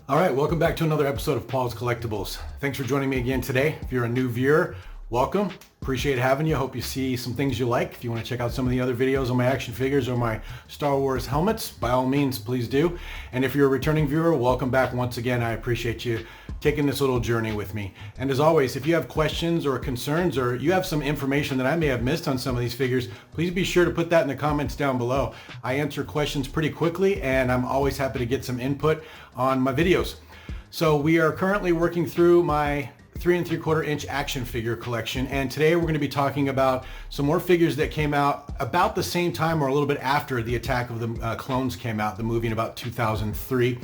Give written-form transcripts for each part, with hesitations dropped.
All right, welcome back to another episode of Paul's Collectibles. Thanks for joining me again today. If you're a new viewer, welcome. Appreciate having you. Hope you see some things you like. If you want to check out some of the other videos on my action figures or my Star Wars helmets, by all means, please do. And if you're a returning viewer, welcome back once again. I appreciate you taking this little journey with me. And as always, if you have questions or concerns or you have some information that I may have missed on some of these figures, please be sure to put that in the comments down below. I answer questions pretty quickly and I'm always happy to get some input on my videos. So we are currently working through my 3 3/4 inch action figure collection, and today we're going to be talking about some more figures that came out about the same time or a little bit after the Attack of the Clones came out, the movie in about 2003.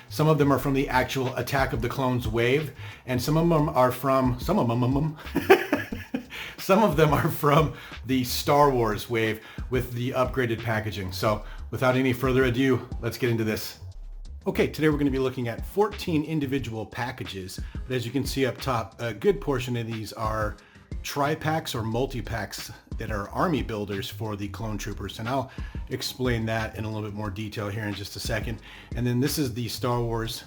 Some of them are from the actual Attack of the Clones wave, and some of them are from some of them are from the Star Wars wave with the upgraded packaging. So without any further ado, let's get into this. Okay, today we're going to be looking at 14 individual packages, but as you can see up top, a good portion of these are tri-packs or multi-packs that are army builders for the clone troopers, and I'll explain that in a little bit more detail here in just a second. And then this is the Star Wars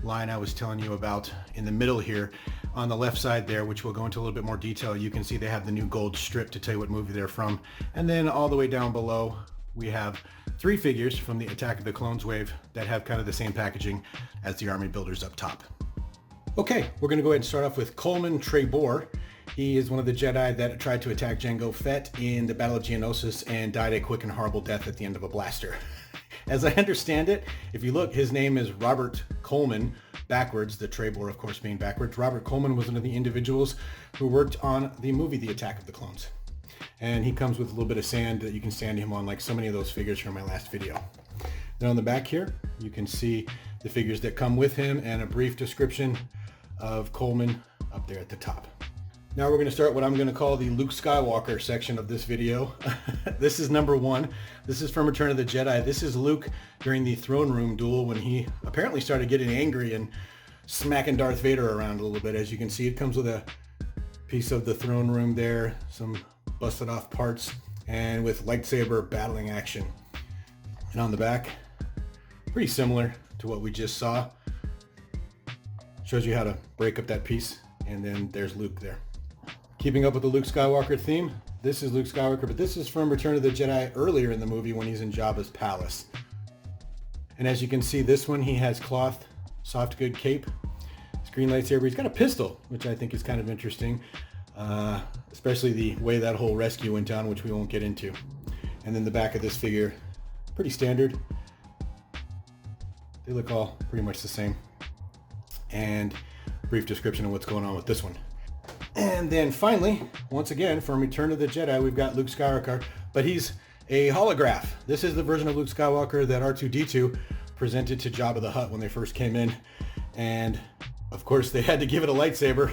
line I was telling you about in the middle here. On the left side there, which we'll go into a little bit more detail, you can see they have the new gold strip to tell you what movie they're from. And then all the way down below, we have 3 figures from the Attack of the Clones wave that have kind of the same packaging as the army builders up top. Okay, we're going to go ahead and start off with Coleman Trebor. He is one of the Jedi that tried to attack Jango Fett in the Battle of Geonosis and died a quick and horrible death at the end of a blaster. As I understand it, if you look, his name is Robert Coleman, backwards, the Trebor of course being backwards. Robert Coleman was one of the individuals who worked on the movie The Attack of the Clones. And he comes with a little bit of sand that you can sand him on, like so many of those figures from my last video. Then on the back here, you can see the figures that come with him and a brief description of Coleman up there at the top. Now we're going to start what I'm going to call the Luke Skywalker section of this video. This is number 1. This is from Return of the Jedi. This is Luke during the throne room duel when he apparently started getting angry and smacking Darth Vader around a little bit. As you can see, it comes with a piece of the throne room there, some busted off parts, and with lightsaber battling action. And on the back, pretty similar to what we just saw. Shows you how to break up that piece, and then there's Luke there. Keeping up with the Luke Skywalker theme, this is Luke Skywalker, but this is from Return of the Jedi earlier in the movie when he's in Jabba's palace. And as you can see, this one he has cloth, soft good cape, green lightsaber. He's got a pistol, which I think is kind of interesting. Especially the way that whole rescue went down, which we won't get into. And then the back of this figure, pretty standard. They look all pretty much the same. And a brief description of what's going on with this one. And then finally, once again, from Return of the Jedi, we've got Luke Skywalker, but he's a holograph. This is the version of Luke Skywalker that R2-D2 presented to Jabba the Hutt when they first came in. And of course, they had to give it a lightsaber,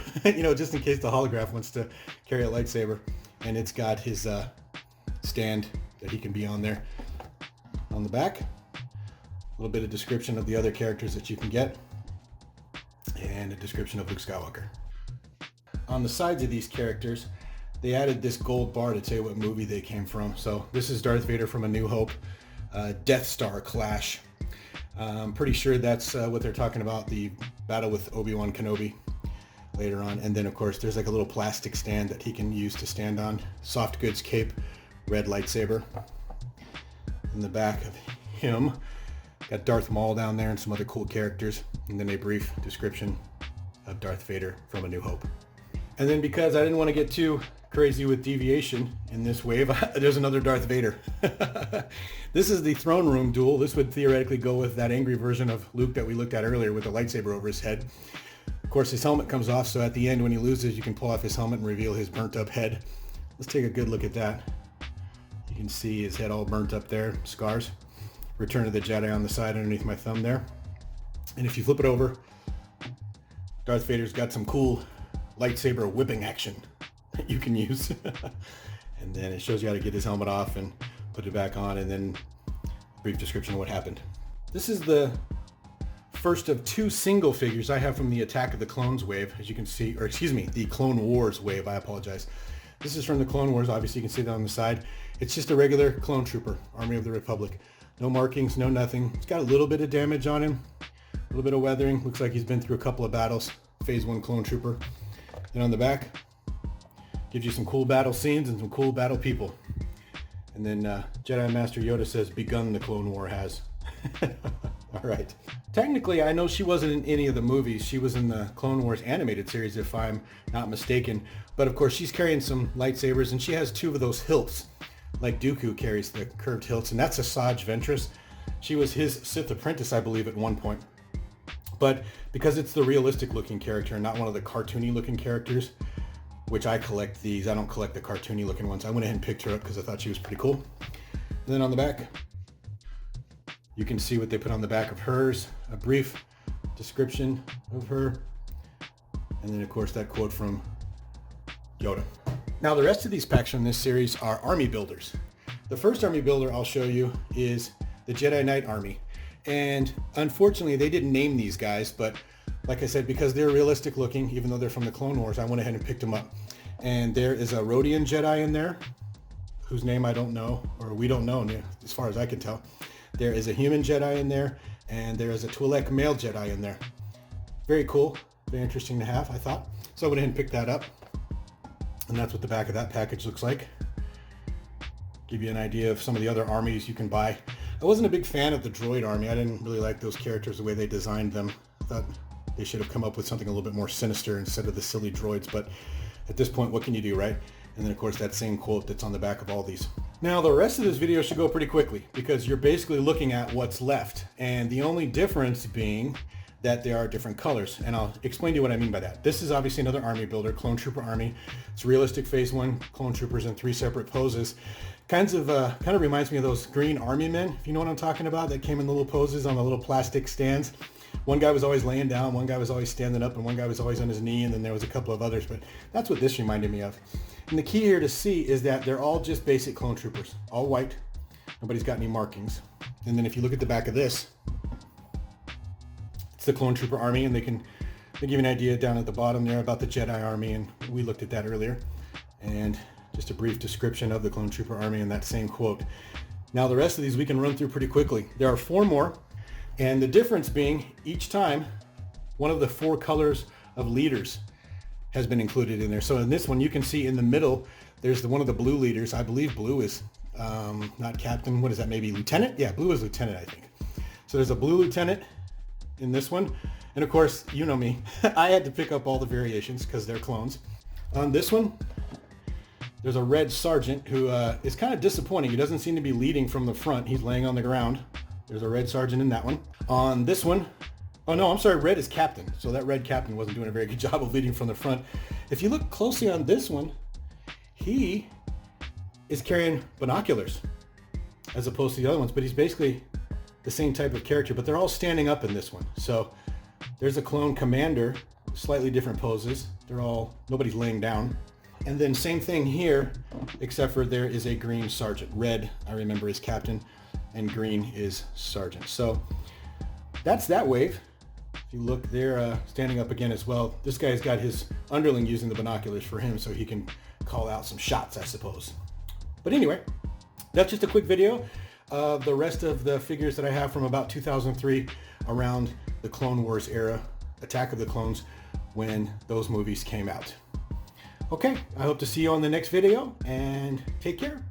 just in case the holograph wants to carry a lightsaber. And it's got his stand that he can be on there. On the back, a little bit of description of the other characters that you can get, and a description of Luke Skywalker. On the sides of these characters, they added this gold bar to tell you what movie they came from. So this is Darth Vader from A New Hope, Death Star Clash. I'm pretty sure that's what they're talking about, the battle with Obi-Wan Kenobi later on. And then of course there's like a little plastic stand that he can use to stand on. Soft goods cape, red lightsaber. In the back of him, got Darth Maul down there and some other cool characters. And then a brief description of Darth Vader from A New Hope. And then because I didn't want to get too crazy with deviation in this wave, there's another Darth Vader. This is the throne room duel. This would theoretically go with that angry version of Luke that we looked at earlier with the lightsaber over his head. Of course, his helmet comes off, so at the end when he loses, you can pull off his helmet and reveal his burnt up head. Let's take a good look at that. You can see his head all burnt up there, scars. Return of the Jedi on the side underneath my thumb there. And if you flip it over, Darth Vader's got some cool lightsaber whipping action that you can use. And then it shows you how to get his helmet off and put it back on, and then a brief description of what happened. This is the first of 2 single figures I have from the Attack of the Clones wave, as you can see, or excuse me, the Clone Wars wave, I apologize. This is from the Clone Wars, obviously you can see that on the side. It's just a regular clone trooper, Army of the Republic. No markings, no nothing. It's got a little bit of damage on him, A little bit of weathering. Looks like he's been through a couple of battles. Phase 1 clone trooper. And on the back, gives you some cool battle scenes and some cool battle people. And then Jedi Master Yoda says, "Begun the Clone War has." All right. Technically, I know she wasn't in any of the movies. She was in the Clone Wars animated series, if I'm not mistaken. But of course, she's carrying some lightsabers, and she has 2 of those hilts, like Dooku carries the curved hilts, and that's Asajj Ventress. She was his Sith apprentice, I believe, at one point. But because it's the realistic looking character and not one of the cartoony looking characters, which I collect these, I don't collect the cartoony looking ones. I went ahead and picked her up because I thought she was pretty cool. And then on the back, you can see what they put on the back of hers, a brief description of her, and then of course that quote from Yoda. Now the rest of these packs from this series are army builders. The first army builder I'll show you is the Jedi Knight Army. And unfortunately they didn't name these guys, but like I said, because they're realistic looking, even though they're from the Clone Wars, I went ahead and picked them up. And there is a Rodian Jedi in there, whose name I don't know, or we don't know as far as I can tell. There is a human Jedi in there, and there is a Twi'lek male Jedi in there. Very cool, very interesting to have, I thought. So I went ahead and picked that up. And that's what the back of that package looks like. Give you an idea of some of the other armies you can buy. I wasn't a big fan of the droid army. I didn't really like those characters, the way they designed them. I thought they should have come up with something a little bit more sinister instead of the silly droids, but at this point, what can you do, right? And then of course that same quote that's on the back of all these. Now the rest of this video should go pretty quickly because you're basically looking at what's left, and the only difference being that there are different colors, and I'll explain to you what I mean by that. This is obviously another army builder, Clone Trooper Army. It's realistic Phase 1 clone troopers in 3 separate poses. Kind of reminds me of those green army men, if you know what I'm talking about, that came in little poses on the little plastic stands. One guy was always laying down, one guy was always standing up, and one guy was always on his knee, and then there was a couple of others, but that's what this reminded me of. And the key here to see is that they're all just basic clone troopers, all white. Nobody's got any markings. And then if you look at the back of this, it's the Clone Trooper Army, and they give you an idea down at the bottom there about the Jedi Army, and we looked at that earlier. And just a brief description of the Clone Trooper Army and that same quote. Now the rest of these we can run through pretty quickly. There are 4 more, and the difference being each time one of the 4 colors of leaders has been included in there. So in this one you can see in the middle there's one of the blue leaders. I believe blue is not captain. What is that, maybe lieutenant? Yeah, blue is lieutenant, I think. So there's a blue lieutenant in this one, and of course, you know me, I had to pick up all the variations because they're clones. On this one, there's a red sergeant who is kind of disappointing. He doesn't seem to be leading from the front. He's laying on the ground. There's a red sergeant in that one. On this one, oh no, I'm sorry, red is captain. So that red captain wasn't doing a very good job of leading from the front. If you look closely on this one, he is carrying binoculars as opposed to the other ones, but he's basically the same type of character, but they're all standing up in this one. So there's a clone commander, slightly different poses. Nobody's laying down. And then same thing here, except for there is a green sergeant. Red, I remember, is captain, and green is sergeant. So that's that wave. If you look, they're standing up again as well. This guy's got his underling using the binoculars for him so he can call out some shots, I suppose. But anyway, that's just a quick video of the rest of the figures that I have from about 2003 around the Clone Wars era, Attack of the Clones, when those movies came out. Okay, I hope to see you on the next video, and take care.